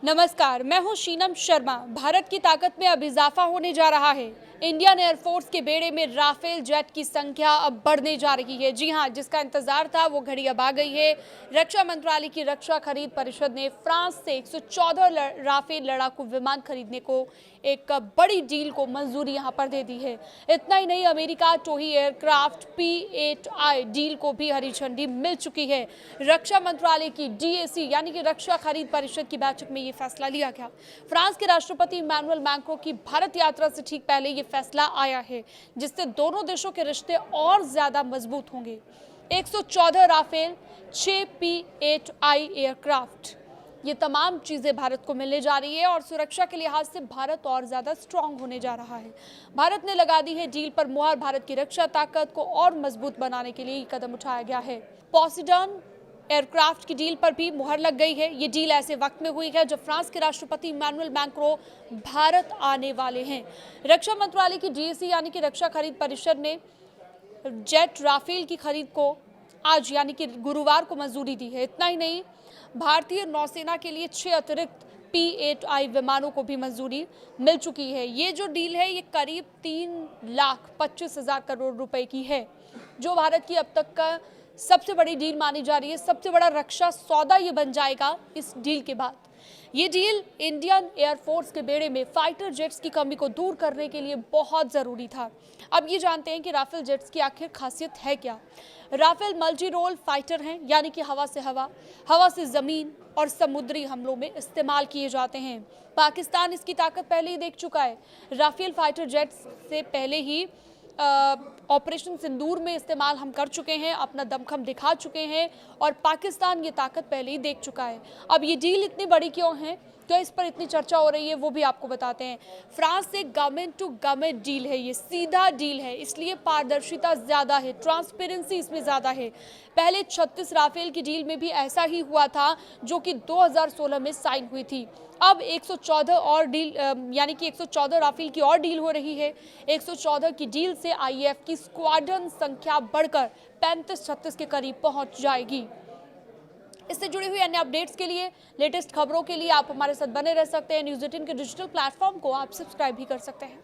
नमस्कार, मैं हूं शीनम शर्मा। भारत की ताकत में अब इजाफा होने जा रहा है। इंडियन एयरफोर्स के बेड़े में राफेल जेट की संख्या अब बढ़ने जा रही है। जी हां, जिसका इंतजार था वो घड़ी अब आ गई है। रक्षा मंत्रालय की रक्षा खरीद परिषद ने फ्रांस से 114 राफेल लड़ाकू विमान खरीदने को एक बड़ी डील को मंजूरी यहां पर दे दी है। इतना ही नहीं, अमेरिका टोही एयरक्राफ्ट P-8I डील को भी हरी झंडी मिल चुकी है। रक्षा मंत्रालय की DAC यानी कि रक्षा खरीद परिषद की बैठक में ये फैसला लिया गया। फ्रांस के राष्ट्रपति इमैनुअल मैक्रों की भारत यात्रा से ठीक पहले ये फैसला आया है, जिससे दोनों देशों के रिश्ते और ज्यादा मजबूत होंगे। 114 राफेल, 6 P-8I एयरक्राफ्ट, ये तमाम चीजें भारत को मिलने जा रही है और सुरक्षा के लिहाज से भारत और ज्यादा स्ट्रांग होने जा रहा है। भारत ने लगा दी है डील पर मुहर। भारत की रक्षा ताकत को और मजबूत बनाने के लिए ये कदम उठाया गया है। पोसेडन एयरक्राफ्ट की डील पर भी मुहर लग गई है। ये डील ऐसे वक्त में हुई है जब फ्रांस के राष्ट्रपति इमैनुअल मैक्रों भारत आने वाले हैं। रक्षा मंत्रालय की DAC यानी कि रक्षा खरीद परिषद ने जेट राफेल की खरीद को आज यानी कि गुरुवार को मंजूरी दी है। इतना ही नहीं, भारतीय नौसेना के लिए 6 अतिरिक्त P-8I विमानों को भी मंजूरी मिल चुकी है। ये जो डील है ये करीब 3,25,000 करोड़ रुपए की है, जो भारत की अब तक का सबसे बड़ी डील मानी जा रही है। सबसे बड़ा रक्षा सौदा ये बन जाएगा इस डील के बाद। ये डील इंडियन एयरफोर्स के बेड़े में फाइटर जेट्स की कमी को दूर करने के लिए बहुत जरूरी था। अब ये जानते हैं कि राफेल जेट्स की आखिर खासियत है क्या। राफेल मल्टी रोल फाइटर हैं, यानी कि हवा से हवा, हवा से जमीन और समुद्री हमलों में इस्तेमाल किए जाते हैं। पाकिस्तान इसकी ताकत पहले ही देख चुका है। राफेल फाइटर जेट्स से पहले ही ऑपरेशन सिंदूर में इस्तेमाल हम कर चुके हैं, अपना दमखम दिखा चुके हैं और पाकिस्तान ये ताकत पहले ही देख चुका है। अब ये डील इतनी बड़ी क्यों है, तो इस पर इतनी चर्चा हो रही है, वो भी आपको बताते हैं। फ्रांस से गवर्नमेंट टू गवर्नमेंट डील है, ये सीधा डील है, इसलिए पारदर्शिता ज्यादा है, ट्रांसपेरेंसी इसमें ज्यादा है। पहले 36 राफेल की डील में भी ऐसा ही हुआ था, जो कि 2016 में साइन हुई थी। अब 114 और डील यानी कि 114 राफेल की और डील हो रही है। 114 की डील से IAF की स्क्वाड्रन संख्या बढ़कर 35-36 के करीब पहुंच जाएगी। इससे जुड़ी हुई अन्य अपडेट्स के लिए, लेटेस्ट खबरों के लिए आप हमारे साथ बने रह सकते हैं। न्यूज़ 18 के डिजिटल प्लेटफॉर्म को आप सब्सक्राइब भी कर सकते हैं।